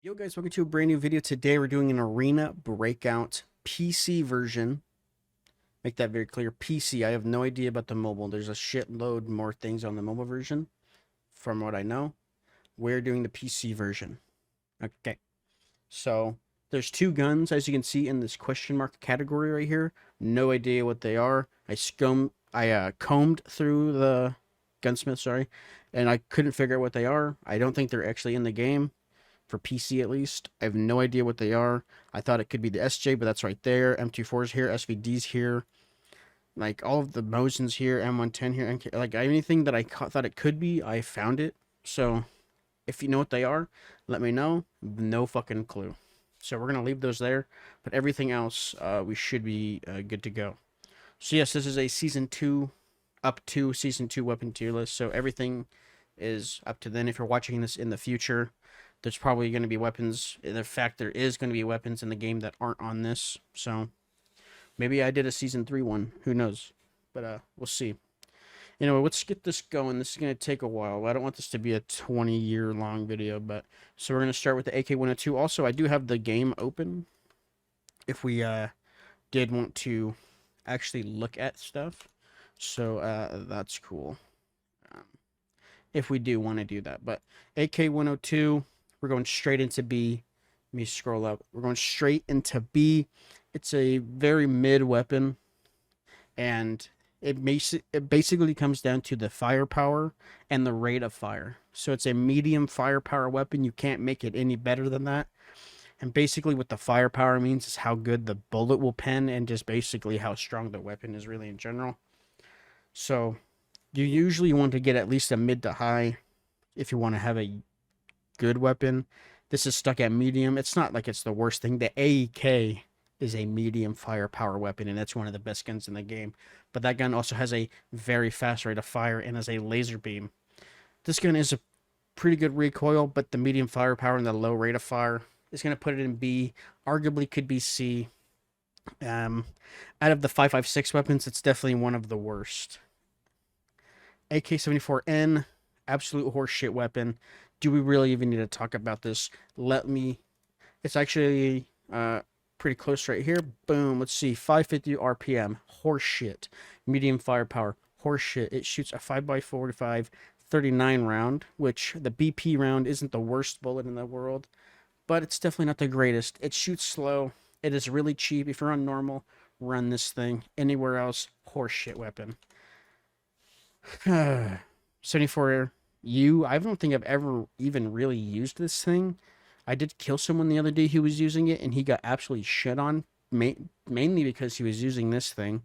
Yo guys, welcome to a brand new video. Today we're doing an Arena Breakout PC version. Make that very clear, PC. I have no idea about the mobile. There's a shitload more things on the mobile version from what I know. We're doing the PC version. Okay, so there's two guns as you can see in this question mark category right here. No idea what they are. I combed through the gunsmith, sorry, and I couldn't figure out what they are. I don't think they're actually in the game for PC at least. I have no idea what they are. I thought it could be the SJ, but that's right there. M24's here, SVD's here. Like all of the Mosins here, M110 here, like anything that I thought it could be, I found it. So if you know what they are, let me know. No fucking clue. So we're gonna leave those there, but everything else, we should be good to go. So yes, this is a season 2, up to season 2 weapon tier list. So everything is up to then. If you're watching this in the future, there's probably going to be weapons. In fact, there is going to be weapons in the game that aren't on this. So maybe I did a season 3 one. Who knows? But we'll see. Anyway, let's get this going. This is going to take a while. I don't want this to be a 20-year long video, but so we're going to start with the AK-102. Also, I do have the game open if we did want to actually look at stuff. So that's cool. Um, if we do want to do that. But AK-102, we're going straight into B. Let me scroll up. We're going straight into B. It's a very mid weapon, and it basically comes down to the firepower and the rate of fire. So it's a medium firepower weapon. You can't make it any better than that. And basically what the firepower means is how good the bullet will pen and just basically how strong the weapon is really in general. So you usually want to get at least a mid to high if you want to have a good weapon. This is stuck at medium. It's not like it's the worst thing. The AEK is a medium firepower weapon, and that's one of the best guns in the game. But that gun also has a very fast rate of fire and has a laser beam. This gun is a pretty good recoil, but the medium firepower and the low rate of fire is going to put it in B. Arguably could be C. Out of the 5.56 weapons, it's definitely one of the worst. AK-74N, absolute horseshit weapon. Do we really even need to talk about this? It's actually pretty close right here. Boom, let's see, 550 RPM, horseshit. Medium firepower, horseshit. It shoots a 5x45 39 round, which the BP round isn't the worst bullet in the world, but it's definitely not the greatest. It shoots slow. It is really cheap. If you're on normal, run this thing. Anywhere else, horseshit weapon. 74U, I don't think I've ever even really used this thing. I did kill someone the other day who was using it, and he got absolutely shit on, mainly because he was using this thing.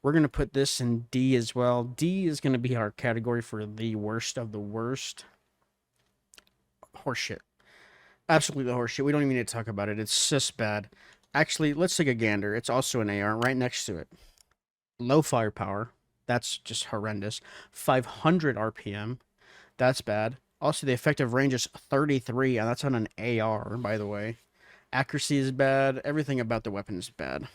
We're going to put this in D as well. D is going to be our category for the worst of the worst. Horseshit. Absolutely the horseshit. We don't even need to talk about it. It's just bad. Actually, let's take a gander. It's also an AR right next to it. Low firepower. That's just horrendous. 500 RPM. That's bad. Also, the effective range is 33, and that's on an AR, by the way. Accuracy is bad. Everything about the weapon is bad.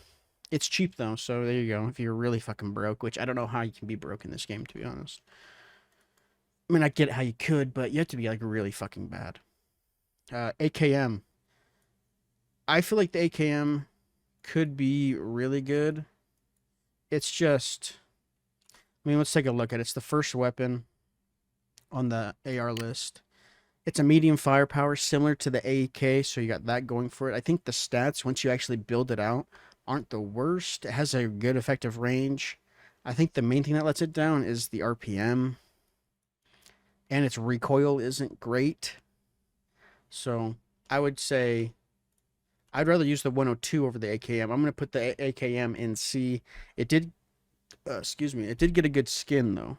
It's cheap, though, so there you go. If you're really fucking broke, which I don't know how you can be broke in this game, to be honest. I mean, I get how you could, but you have to be, like, really fucking bad. AKM. I feel like the AKM could be really good. It's just... I mean, let's take a look at it. It's the first weapon on the AR list. It's a medium firepower, similar to the AEK, so you got that going for it. I think the stats, once you actually build it out, aren't the worst. It has a good effective range. I think the main thing that lets it down is the RPM. And its recoil isn't great. So I would say I'd rather use the 102 over the AKM. I'm going to put the AKM in C. It did it did get a good skin, though,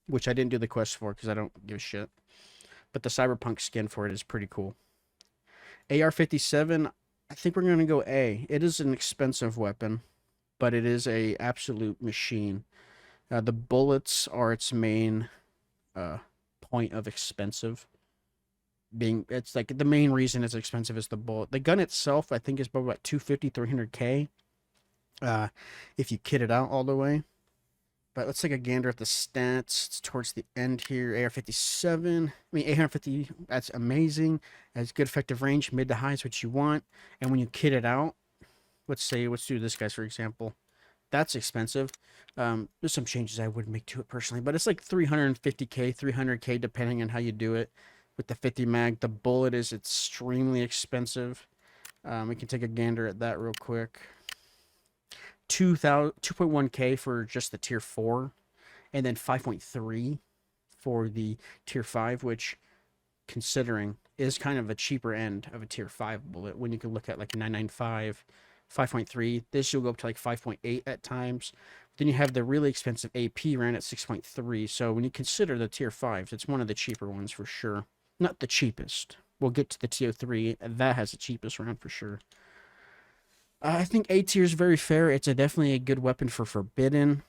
which I didn't do the quest for because I don't give a shit. But the Cyberpunk skin for it is pretty cool. AR-57, I think we're going to go A. It is an expensive weapon, but it is a absolute machine. The bullets are its main point of expensive. It's like the main reason it's expensive is the bullet. The gun itself, I think, is probably about 250, 300K. If you kit it out all the way. But let's take a gander at the stats. It's towards the end here. AR-57. I mean, 850, that's amazing. Has good effective range. Mid to high is what you want. And when you kit it out, let's do this guys, for example. That's expensive. There's some changes I would make to it personally, but it's like 350K, 300K, depending on how you do it. With the 50 mag, the bullet is extremely expensive. We can take a gander at that real quick. 2.1K for just the tier 4, and then 5.3 for the tier 5, which, considering, is kind of a cheaper end of a tier 5 bullet. When you can look at like 995, 5.3, this will go up to like 5.8 at times. Then you have the really expensive AP ran at 6.3. So when you consider the tier 5s, it's one of the cheaper ones for sure. Not the cheapest. We'll get to the tier 3. That has the cheapest round for sure. I think A tier is very fair. It's definitely a good weapon for Forbidden.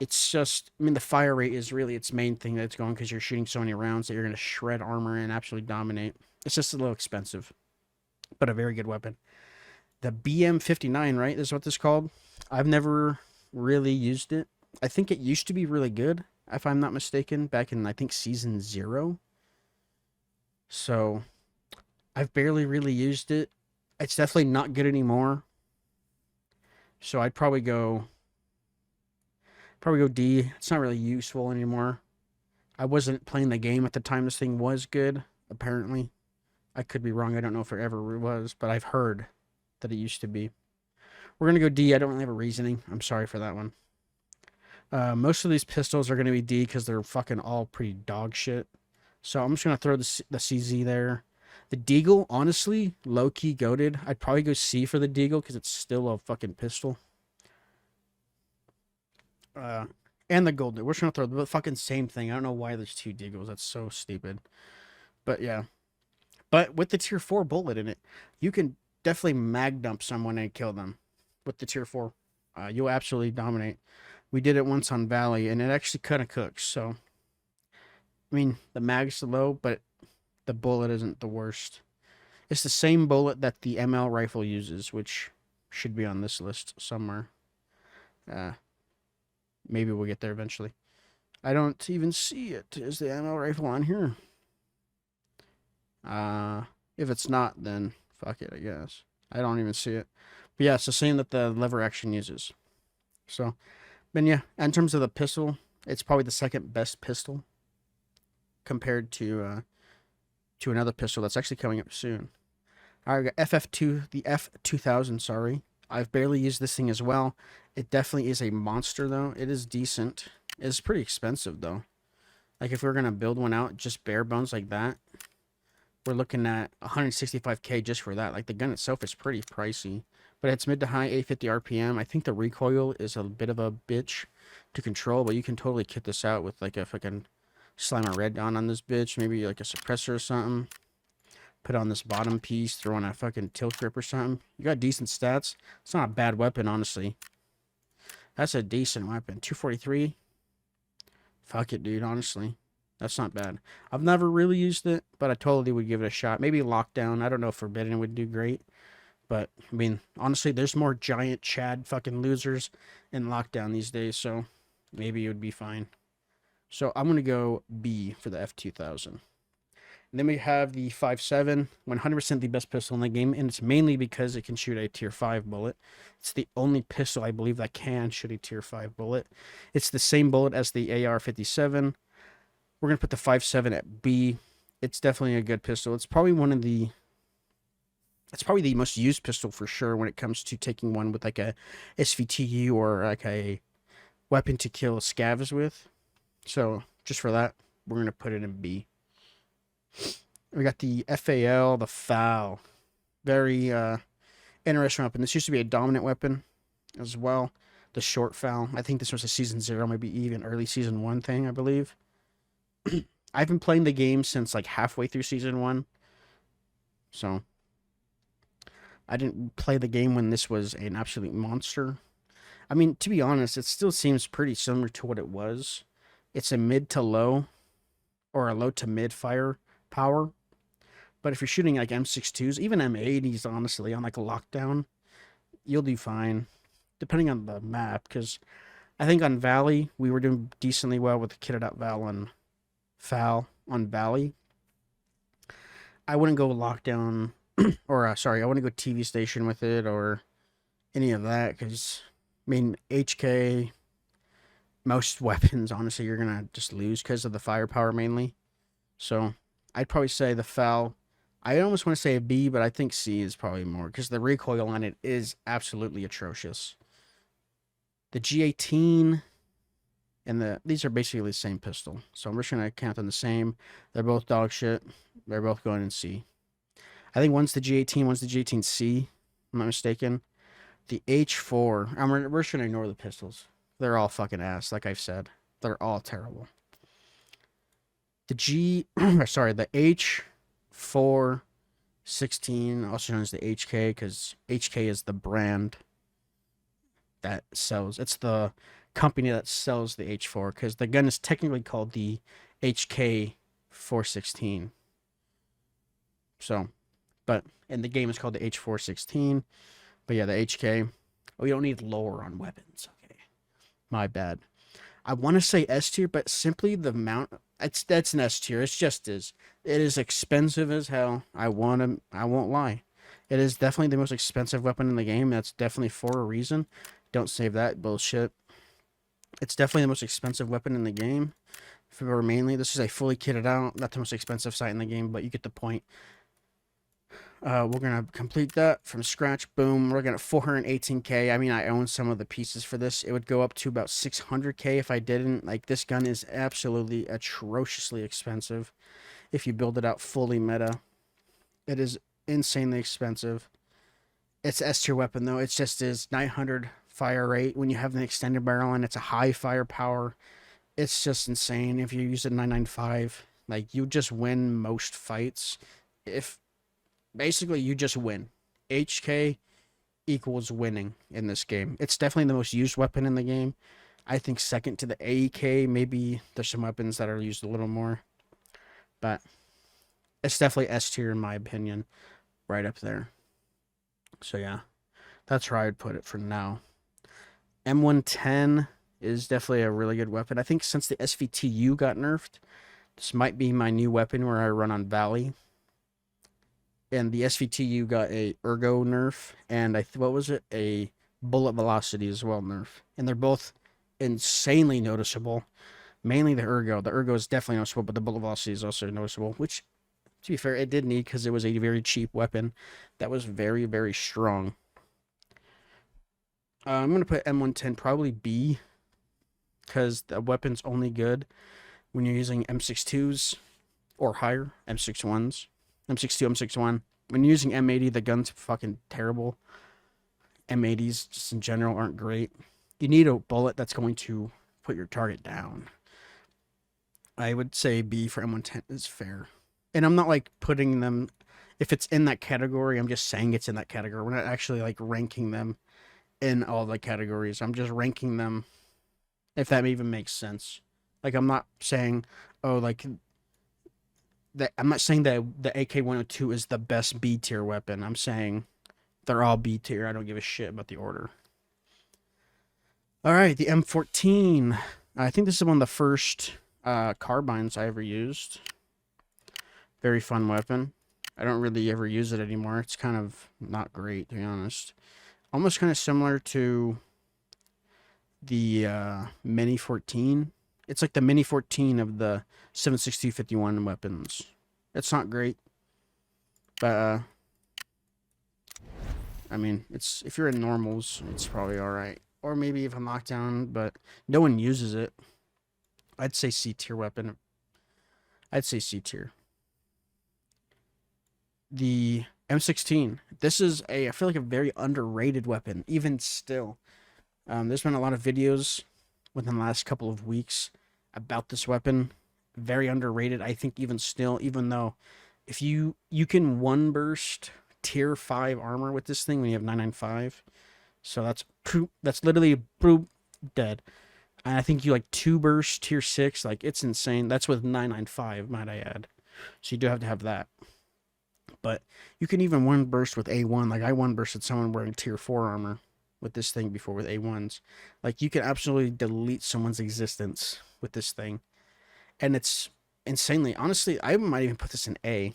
It's just, I mean, the fire rate is really its main thing that's going, because you're shooting so many rounds that you're going to shred armor and absolutely dominate. It's just a little expensive, but a very good weapon. The BM59, right, is what this is called. I've never really used it. I think it used to be really good, if I'm not mistaken, back in, I think, Season 0. So, I've barely really used it. It's definitely not good anymore. So I'd probably go D. It's not really useful anymore. I wasn't playing the game at the time this thing was good, apparently. I could be wrong. I don't know if it ever was, but I've heard that it used to be. We're going to go D. I don't really have a reasoning. I'm sorry for that one. Most of these pistols are going to be D because they're fucking all pretty dog shit. So I'm just going to throw the CZ there. The Deagle, honestly, low-key goated. I'd probably go C for the Deagle because it's still a fucking pistol. And the Gold. We're just going to throw the fucking same thing. I don't know why there's 2 Deagles. That's so stupid. But yeah. But with the tier 4 bullet in it, you can definitely mag dump someone and kill them with the tier 4. You'll absolutely dominate. We did it once on Valley, and it actually kind of cooks. So, I mean, the mag's low, but the bullet isn't the worst. It's the same bullet that the ML rifle uses, which should be on this list somewhere. Maybe we'll get there eventually. I don't even see it. Is the ML rifle on here? If it's not, then fuck it, I guess. I don't even see it. But yeah, it's the same that the lever action uses. So, but yeah, in terms of the pistol, it's probably the second best pistol compared to another pistol that's actually coming up soon. All right, I got FF2, the F2000, sorry. I've barely used this thing as well. It definitely is a monster, though. It is decent. It's pretty expensive, though. Like, if we were going to build one out just bare bones like that, we're looking at 165K just for that. Like, the gun itself is pretty pricey. But it's mid to high 850 RPM. I think the recoil is a bit of a bitch to control, but you can totally kit this out with, like, a fucking Slimer red on this bitch. Maybe, like, a suppressor or something. Put on this bottom piece, throw on a fucking tilt grip or something. You got decent stats. It's not a bad weapon, honestly. That's a decent weapon. 243. Fuck it, dude, honestly. That's not bad. I've never really used it, but I totally would give it a shot. Maybe Lockdown. I don't know if Forbidden would do great. But, I mean, honestly, there's more giant Chad fucking losers in Lockdown these days, so maybe it would be fine. So I'm going to go B for the F2000. And then we have the 5.7, 100% the best pistol in the game, and it's mainly because it can shoot a tier 5 bullet. It's the only pistol I believe that can shoot a tier 5 bullet. It's the same bullet as the AR-57. We're going to put the 5.7 at B. It's definitely a good pistol. It's probably the most used pistol for sure when it comes to taking one with like a SVTU or like a weapon to kill scavs with. So just for that, we're going to put it in B. We got the FAL, the FAL. Very interesting weapon. This used to be a dominant weapon as well. The short FAL. I think this was a Season 0, maybe even early Season 1 thing, I believe. I've been playing the game since like halfway through Season 1. So, I didn't play the game when this was an absolute monster. I mean, to be honest, it still seems pretty similar to what it was. It's a mid to low, or a low to mid fire power. But if you're shooting like M62s, even M80s, honestly, on like a Lockdown, you'll do fine. Depending on the map, because I think on Valley, we were doing decently well with the kitted out Foul on Valley. I wouldn't go lockdown, or sorry, I wouldn't go TV station with it or any of that because, I mean, HK, most weapons, honestly, you're going to just lose because of the firepower mainly. So I'd probably say the Foul. I almost want to say a B, but I think C is probably more because the recoil on it is absolutely atrocious. The G18 and these are basically the same pistol, so I'm just gonna count them the same. They're both dog shit. They're both going in C. I think one's the G18, one's the G18C. I'm not mistaken. The H4. We're just gonna ignore the pistols. They're all fucking ass. Like I've said, they're all terrible. The the H416, also known as the HK, because HK is the brand that sells. It's the company that sells the H4 because the gun is technically called the HK 416. So, but in the game it's called the H416. But yeah, the HK. Oh, you don't need lower on weapons. Okay, my bad. I want to say S tier, but simply the mount. That's an S tier. It's just as it is expensive as hell. I won't lie. It is definitely the most expensive weapon in the game. That's definitely for a reason. Don't save that bullshit. It's definitely the most expensive weapon in the game. For mainly, this is a fully kitted out, not the most expensive sight in the game, but you get the point. We're gonna complete that from scratch. Boom. We're gonna 418k. I mean, I own some of the pieces for this. It would go up to about 600k if I didn't. Like, this gun is absolutely atrociously expensive. If you build it out fully meta, it is insanely expensive. It's S tier weapon though. It just is 900 fire rate when you have an extended barrel and it's a high firepower. It's just insane. If you use a 995, like, you just win most fights. If basically you just win. HK equals winning in this game. It's definitely the most used weapon in the game. I think second to the AEK. Maybe there's some weapons that are used a little more, but it's definitely S tier in my opinion, right up there. So yeah, that's where I'd put it for now. M110 is definitely a really good weapon. I think since the SVTU got nerfed, this might be my new weapon where I run on Valley. And the SVTU got a ergo nerf, and what was it? A bullet velocity as well nerf. And they're both insanely noticeable. Mainly the ergo. The ergo is definitely noticeable, but the bullet velocity is also noticeable, which, to be fair, it did need because it was a very cheap weapon that was very, very strong. I'm going to put M110 probably B because the weapon's only good when you're using M62s or higher, M61s, M62, M61. When you're using M80, the gun's fucking terrible. M80s, just in general, aren't great. You need a bullet that's going to put your target down. I would say B for M110 is fair. And I'm not like putting them, if it's in that category, I'm just saying it's in that category. We're not actually like ranking them in all the categories. I'm just ranking them, if that even makes sense. Like, I'm not saying, oh, like, I'm not saying that the AK-102 is the best B tier weapon. I'm saying they're all B tier. I don't give a shit about the order. All right, the M14. I think this is one of the first carbines I ever used. Very fun weapon. I don't really ever use it anymore. It's kind of not great, to be honest. Almost kind of similar to the Mini 14. It's like the Mini 14 of the 7.6251 weapons. It's not great, but I mean, it's, if you're in normals, it's probably all right. Or maybe even lockdown, but no one uses it. I'd say C tier weapon. I'd say C tier. The M16. This is I feel like a very underrated weapon, even still. There's been a lot of videos within the last couple of weeks about this weapon. Very underrated, I think, even still, even though if you can one burst tier 5 armor with this thing when you have 995. So that's literally dead. And I think you like 2 burst tier 6, like, it's insane. That's with 995, might I add. So you do have to have that. But you can even one burst with A1. Like, I one bursted someone wearing tier 4 armor with this thing before with A1s. Like, you can absolutely delete someone's existence with this thing. And it's insanely, honestly, I might even put this in A.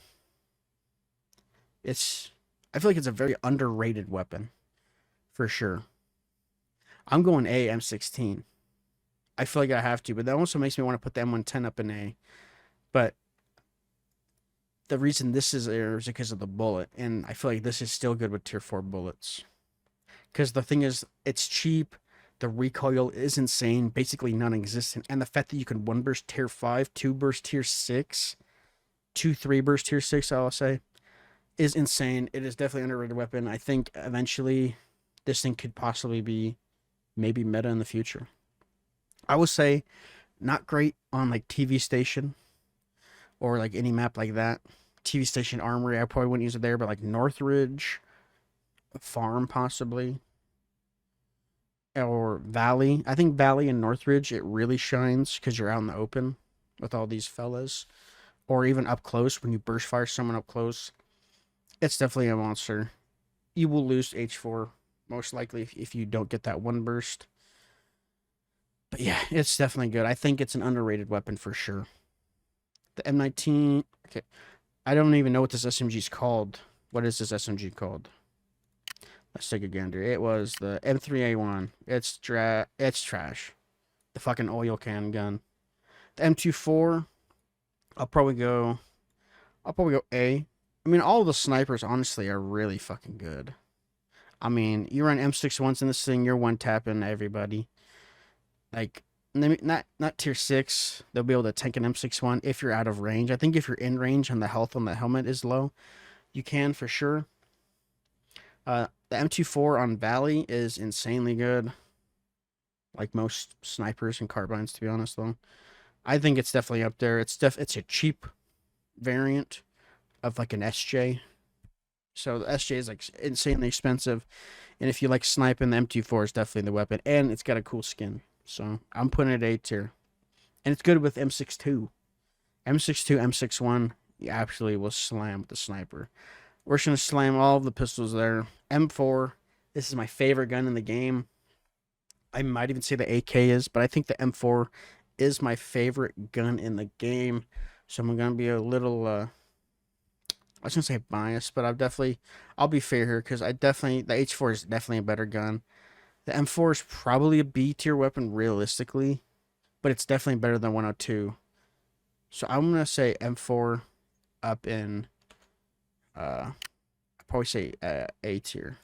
I feel like it's a very underrated weapon, for sure. I'm going A, M16. I feel like I have to, but that also makes me want to put the M110 up in A. But the reason this is there is because of the bullet, and I feel like this is still good with tier 4 bullets. Because the thing is, it's cheap, the recoil is insane, basically non-existent, and the fact that you can 1-burst tier 5, 2-burst tier 6, 2-3-burst tier 6, I'll say, is insane. It is definitely an underrated weapon. I think eventually this thing could possibly be maybe meta in the future. I would say not great on like TV station or like any map like that. TV station armory, I probably wouldn't use it there, but like Northridge, farm possibly, or Valley. I think Valley and Northridge, it really shines because you're out in the open with all these fellas, or even up close when you burst fire someone up close. It's definitely a monster. You will lose H4 most likely if you don't get that 1 burst. But yeah, it's definitely good. I think it's an underrated weapon for sure. The M19, okay, I don't even know what this SMG is called. What is this SMG called? Let's take a gander. It was the M3A1. It's trash. The fucking oil can gun. The M24, I'll probably go A. I mean, all of the snipers honestly are really fucking good. I mean, you run M61s in this thing, you're one tapping everybody. Like, not tier 6, they'll be able to tank an M61 if you're out of range. I think if you're in range and the health on the helmet is low, you can for sure. The M24 on Valley is insanely good. Like most snipers and carbines, to be honest, though. I think it's definitely up there. It's a cheap variant of like an SJ. So the SJ is like insanely expensive. And if you like sniping, the M24 is definitely the weapon. And it's got a cool skin. So I'm putting it A tier. And it's good with M62. M62, M61, you absolutely will slam with the sniper. We're just going to slam all of the pistols there. M4, this is my favorite gun in the game. I might even say the AK is, but I think the M4 is my favorite gun in the game. So I'm going to be a little, I was going to say biased, but I'll be fair here because the H4 is definitely a better gun. The M4 is probably a B tier weapon realistically, but it's definitely better than 102. So I'm going to say M4 up in, I'd probably say A tier.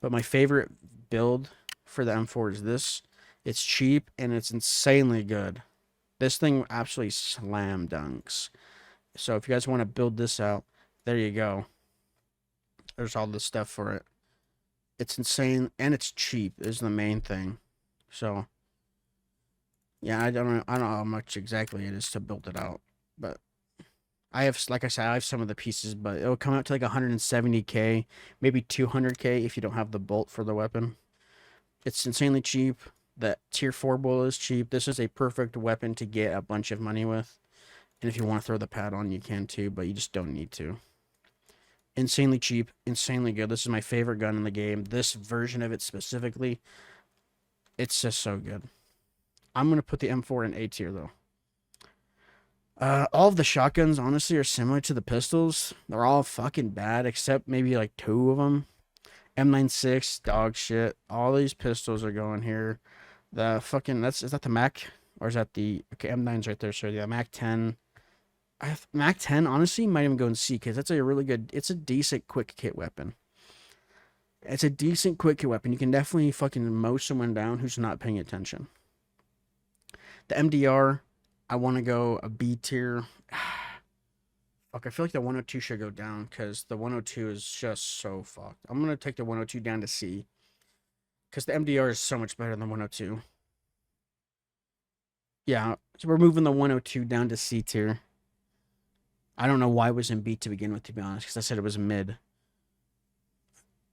But my favorite build for the M4 is this. It's cheap and it's insanely good. This thing absolutely slam dunks. So if you guys want to build this out, there you go. There's all the stuff for it. It's insane and it's cheap is the main thing. So yeah, I don't know how much exactly it is to build it out, but I have, like I said, I have some of the pieces, but it'll come out to like 170k, maybe 200k if you don't have the bolt for the weapon. It's insanely cheap. The tier 4 bullet is cheap. This is a perfect weapon to get a bunch of money with. And if you want to throw the pad on, you can too, but you just don't need to. Insanely cheap, insanely good. This is my favorite gun in the game. This version of it specifically, it's just so good. I'm going to put the M4 in A tier, though. All of the shotguns, honestly, are similar to the pistols. They're all fucking bad, except maybe like 2 of them. M96, dog shit. All these pistols are going here. The fucking, is that the Mac? Or is that the, okay, M9's right there, so yeah, Mac 10. Mac 10, honestly, might even go in C, because that's a really good, it's a decent quick kit weapon. It's a decent quick kit weapon. You can definitely fucking mow someone down who's not paying attention. The MDR, I want to go a B tier. Fuck, I feel like the 102 should go down because the 102 is just so fucked. I'm going to take the 102 down to C because the MDR is so much better than 102. Yeah, so we're moving the 102 down to C tier. I don't know why it was in B to begin with, to be honest, because I said it was mid.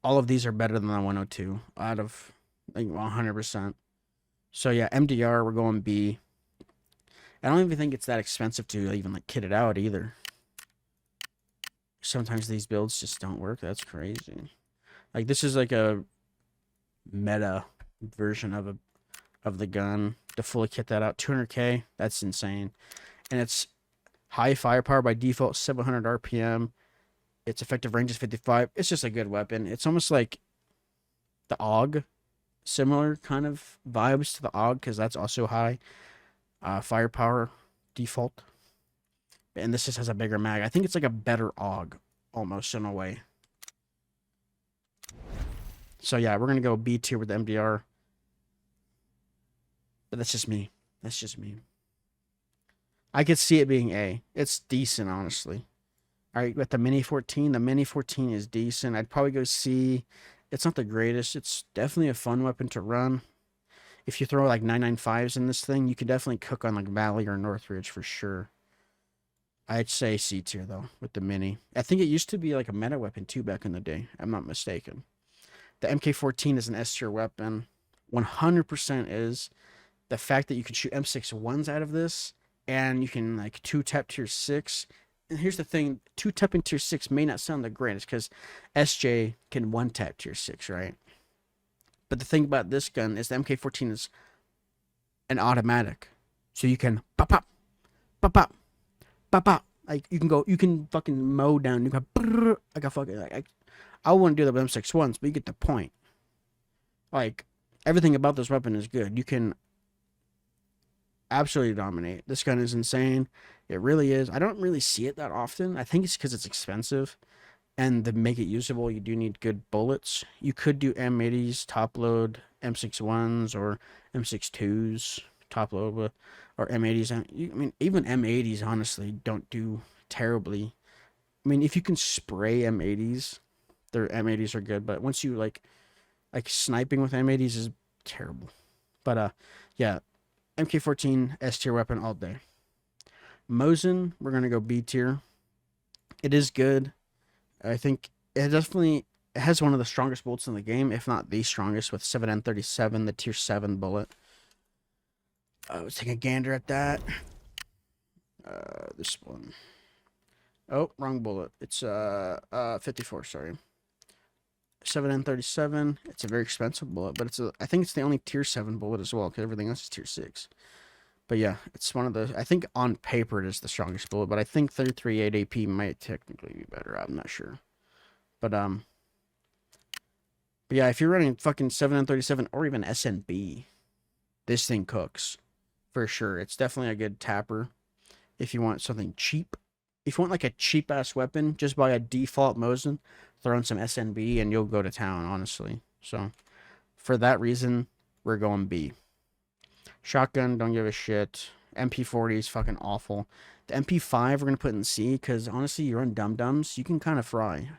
All of these are better than the 102 out of like 100%. So yeah, MDR, we're going B. I don't even think it's that expensive to even like kit it out either. Sometimes these builds just don't work. That's crazy. Like this is like a meta version of the gun. To fully kit that out, 200k, that's insane. And it's high firepower by default, 700 RPM. Its effective range is 55. It's just a good weapon. It's almost like the AUG, similar kind of vibes to the AUG, because that's also high firepower default. And this just has a bigger mag. I think it's like a better AUG, almost in a way. So yeah, we're gonna go B tier with the MDR. But that's just me. That's just me. I could see it being A. It's decent, honestly. All right, with the Mini 14, the Mini 14 is decent. I'd probably go C. It's not the greatest. It's definitely a fun weapon to run. If you throw like 995s in this thing, you could definitely cook on like Valley or Northridge for sure. I'd say C tier though with the Mini. I think it used to be like a meta weapon too back in the day. I'm not mistaken. The MK14 is an S tier weapon. 100% is. The fact that you can shoot M61s out of this, and you can like 2-tap tier 6. And here's the thing, 2-tapping tier 6 may not sound the greatest because SJ can 1-tap tier 6, right? But the thing about this gun is the MK14 is an automatic. So you can pop pop, pop pop, pop pop. Like you can fucking mow down. You can like a fucking I wouldn't do that with M61s, but you get the point. Like everything about this weapon is good. You can absolutely dominate. This gun is insane. It really is. I don't really see it that often. I think it's because it's expensive. And to make it usable, you do need good bullets. You could do M80s, top load, M61s, or M62s, top load, or M80s. I mean, even M80s, honestly, don't do terribly. I mean, if you can spray M80s, their M80s are good. But once you, like sniping with M80s is terrible. But, yeah. MK14 S tier weapon all day. Mosin, we're gonna go B tier. It is good. I think it has one of the strongest bullets in the game, if not the strongest, with 7N37, the tier 7 bullet. Let's take a gander at that. This one. Oh, wrong bullet. It's 54. Sorry. 7N37. It's a very expensive bullet, but I think it's the only tier 7 bullet as well, because everything else is tier 6. But yeah, it's one of the, I think on paper it is the strongest bullet, but I think 33.8 AP might technically be better. I'm not sure. But yeah, if you're running fucking 7N37 or even SNB, this thing cooks for sure. It's definitely a good tapper if you want something cheap. If you want like a cheap ass weapon, just buy a default Mosin, throw in some SNB, and you'll go to town, honestly. So for that reason, we're going B. Shotgun, don't give a shit. MP40 is fucking awful. The MP5 we're gonna put in C because honestly, you run dum-dums, you can kind of fry.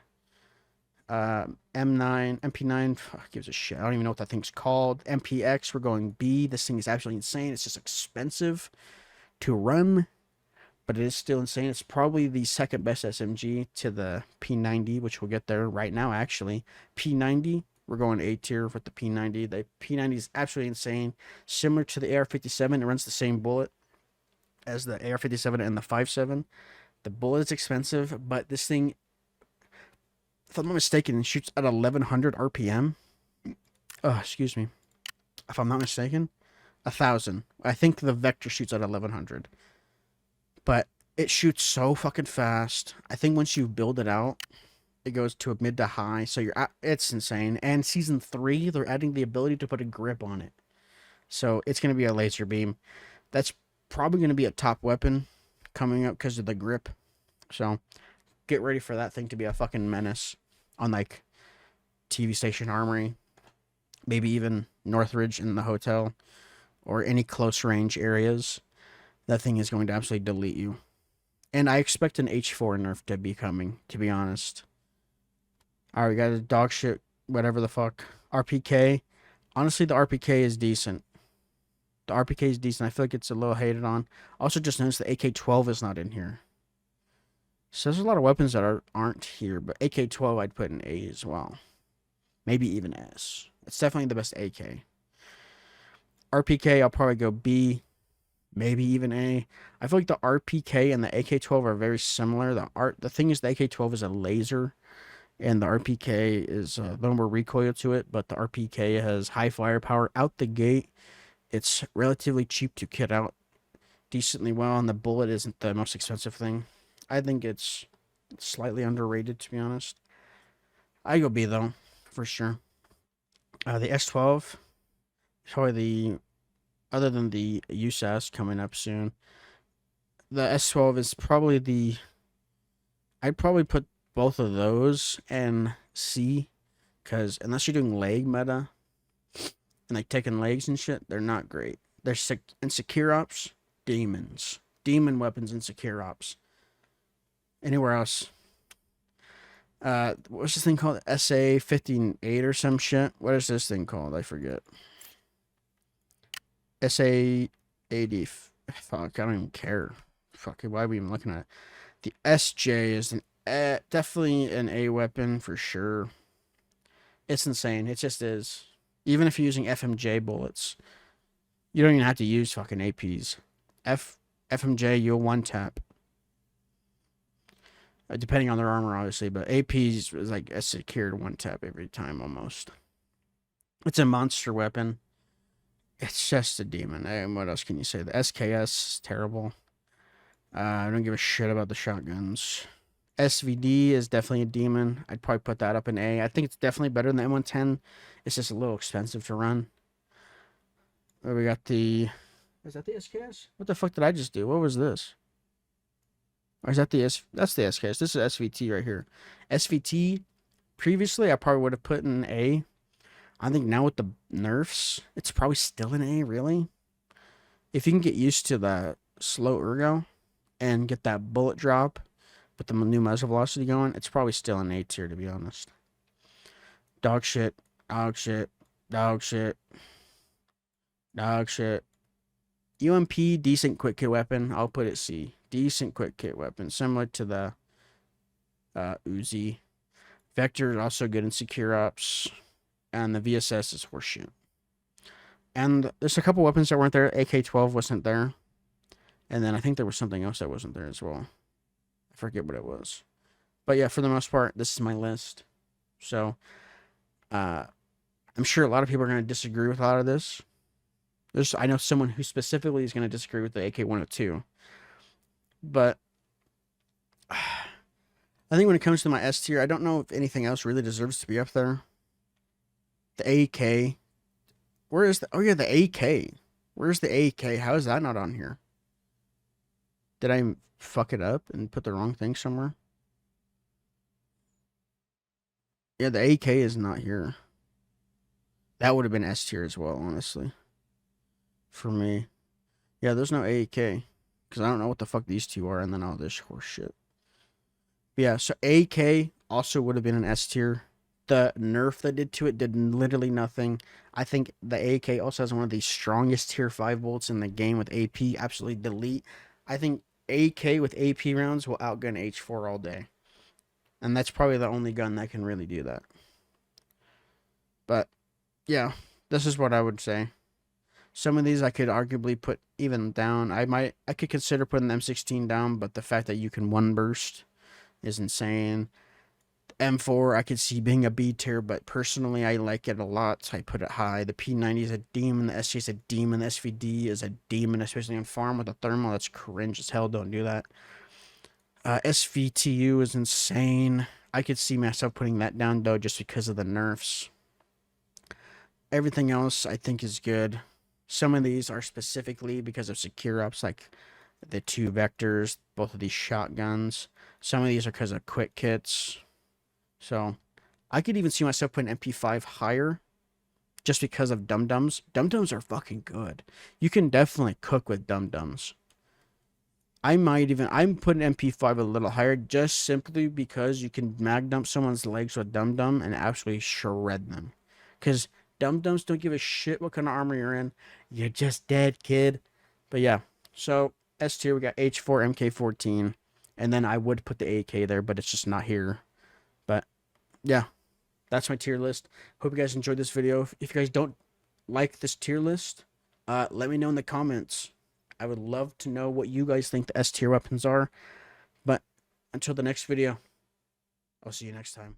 M9, MP9, gives a shit. I don't even know what that thing's called. MPX, we're going B. This thing is absolutely insane. It's just expensive to run, but it is still insane. It's probably the second best SMG to the P90, which we'll get there right now, actually. P90, we're going A tier with the P90. The P90 is absolutely insane. Similar to the AR-57, it runs the same bullet as the AR-57 and the 5.7. The bullet is expensive, but this thing, if I'm not mistaken, it shoots at 1100 RPM. Oh, excuse me. If I'm not mistaken, 1000. I think the Vector shoots at 1100. But it shoots so fucking fast. I think once you build it out, it goes to a mid to high. So it's insane. And season 3, they're adding the ability to put a grip on it. So it's going to be a laser beam. That's probably going to be a top weapon coming up because of the grip. So get ready for that thing to be a fucking menace on like TV Station Armory. Maybe even Northridge in the hotel or any close range areas. That thing is going to absolutely delete you. And I expect an H4 nerf to be coming, to be honest. Alright, we got a dog shit, whatever the fuck. RPK. Honestly, the RPK is decent. The RPK is decent. I feel like it's a little hated on. Also, just noticed the AK-12 is not in here. So there's a lot of weapons that aren't here, but AK-12 I'd put in A as well. Maybe even S. It's definitely the best AK. RPK, I'll probably go B. Maybe even A. I feel like the RPK and the AK-12 are very similar. The thing is, the AK-12 is a laser. and the RPK is a little more recoil to it, but the RPK has high firepower out the gate. It's relatively cheap to kit out decently well, and the bullet isn't the most expensive thing. I think it's slightly underrated, to be honest. I go B though, for sure. The S12, probably the other than the ImNexusss coming up soon. The S12 is probably the. I'd probably put both of those and C, because unless you're doing leg meta and like taking legs and shit, they're not great. They're in secure ops, demons, demon weapons in secure ops. Anywhere else, what's this thing called? SA-58 or some shit? What is this thing called? I forget. SA-80. Fuck, I don't even care. Fuck, why are we even looking at it? The SJ is definitely an A weapon for sure. It's insane. It just is. Even if you're using FMJ bullets, you don't even have to use fucking APs. FMJ, you'll one tap. Depending on their armor, obviously, but APs is like a secured one tap every time almost. It's a monster weapon. It's just a demon. And what else can you say? The SKS is terrible. I don't give a shit about the shotguns. SVD is definitely a demon. I'd probably put that up in A. I think it's definitely better than the M110. It's just a little expensive to run. We got the... Is that the SKS? What the fuck did I just do? What was this? Or is that the That's the SKS. This is SVT right here. SVT, previously, I probably would have put in A. I think now with the nerfs, it's probably still an A, really. If you can get used to the slow ergo and get that bullet drop with the new muzzle velocity going, it's probably still an A tier, to be honest. Dog shit, dog shit, dog shit, dog shit. UMP, decent quick kit weapon. I'll put it C. Decent quick kit weapon, similar to the Uzi. Vector is also good in secure ops, and the VSS is horseshit. And there's a couple weapons that weren't there. AK-12 wasn't there, and then I think there was something else that wasn't there as well. I forget what it was, but yeah, for the most part, this is my list. So, I'm sure a lot of people are going to disagree with a lot of this. I know someone who specifically is going to disagree with the AK-102. But I think when it comes to my S tier, I don't know if anything else really deserves to be up there. The AK. Where is the... Oh, yeah, the AK. Where's the AK? How is that not on here? Did I fuck it up and put the wrong thing somewhere? Yeah, the AK is not here. That would have been S tier as well, honestly. For me. Yeah, there's no AK. Because I don't know what the fuck these two are, and then all this horse shit. But yeah, so AK also would have been an S tier. The nerf that did to it did literally nothing. I think the AK also has one of the strongest tier 5 bolts in the game with AP. Absolutely delete. I think AK with AP rounds will outgun H4 all day. And that's probably the only gun that can really do that. But, yeah, this is what I would say. Some of these I could arguably put even down. I could consider putting the M16 down, but the fact that you can one burst is insane. M4 I could see being a B tier, but personally I like it a lot, so I put it high. The P90 is a demon, the SG is a demon, the SVD is a demon, especially on farm with a thermal. That's cringe as hell, don't do that. SVTU is insane. I could see myself putting that down though just because of the nerfs. Everything else I think is good. Some of these are specifically because of secure ops, like the 2 vectors, both of these shotguns. Some of these are because of quick kits. So, I could even see myself putting MP5 higher just because of dum-dums. Dum-dums are fucking good. You can definitely cook with dum-dums. I'm putting MP5 a little higher just simply because you can mag dump someone's legs with dum-dum and absolutely shred them. Because dum-dums don't give a shit what kind of armor you're in. You're just dead, kid. But yeah, so S tier, we got H4, MK14. And then I would put the AK there, but it's just not here. But yeah, that's my tier list. Hope you guys enjoyed this video. If you guys don't like this tier list, let me know in the comments. I would love to know what you guys think the S tier weapons are. But until the next video, I'll see you next time.